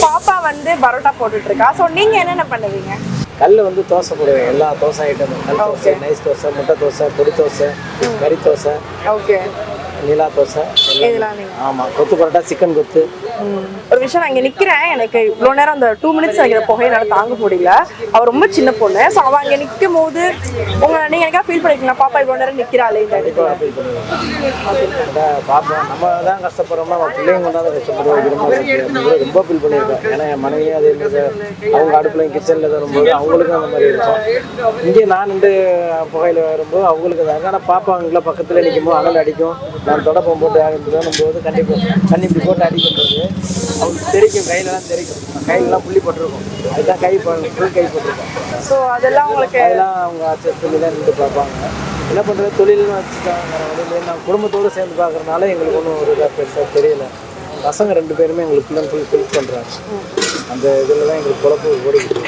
பாப்பா வந்து பரோட்டா போட்டுட்டு இருக்கா. ஸோ நீங்க என்னென்ன பண்ணுவீங்க? கல்ல வந்து தோசை போடுவேன். எல்லா தோசை ஐட்டமும் கல் தோசை, நைஸ் தோசை, முட்டை தோசை, பொடி தோசை, கறி தோசை, ஓகே, நிலா தோசை, இதெல்லாம் நீங்க. ஆமாம். கொத்து பரோட்டா, சிக்கன் கொத்து. ஒரு விஷயம், நான் இங்கே நிற்கிறேன். எனக்கு இவ்வளோ நேரம் அந்த 2 மினிட்ஸ் எனக்கு புகையை என்னால் தாங்க முடியல. அவள் ரொம்ப சின்ன பொண்ணு. ஸோ அவள் அங்கே நிற்கும் போது நீங்கள் எனக்கா ஃபீல் பண்ணிருக்கீங்களா? பாப்பா இவ்வளோ நேரம் நிற்கிறாளே இந்த இடத்துல. பார்ப்போம், நம்ம தான் கஷ்டப்படுறோம்னா அவன் பிள்ளைங்க கொண்டாந்து கஷ்டப்படுவோம். ரொம்ப ஃபீல் பண்ணியிருக்கேன். ஏன்னா என் மனைவியும் அதே மாதிரி அவங்க அடுப்பில் கிச்சனில் வரும்போது அவங்களுக்கும் அந்த மாதிரி இருக்கும். இங்கே நான் வந்து புகையில் வரும்போது அவங்களுக்கு தான். ஆனால் பாப்பா அவங்கள பக்கத்தில் நிற்கும்போது அனல் அடிக்கும். நான் தொடப்பம் போட்டு போது கண்டிப்பாக தண்ணி இப்படி போட்டு அடிக்கும்போது அவங்களுக்கு தெரிக்கும், கையிலலாம் தெரிக்கும். கையிலலாம் புள்ளி போட்டிருக்கும். அதுதான் ஃபுல் கை போட்டிருக்கோம். ஸோ அதெல்லாம் உங்களுக்கு அதெல்லாம் அவங்க அட்ஜஸ்ட் பண்ணி தான் நின்று பார்ப்பாங்க. என்ன பண்ணுறது, தொழில்னு வச்சுட்டாங்க. நான் குடும்பத்தோடு சேர்ந்து பார்க்குறதுனால எங்களுக்கு ஒன்றும் ஒரு இதாக பெருசாக தெரியல. பசங்க 2 பேருமே எங்களுக்கு ஃபுல் அண்ட் ஃபுல் ஹெல்ப் பண்ணுறாங்க. அந்த இதில் தான் எங்களுக்கு குழப்பம் ஓடிக்கிட்டு.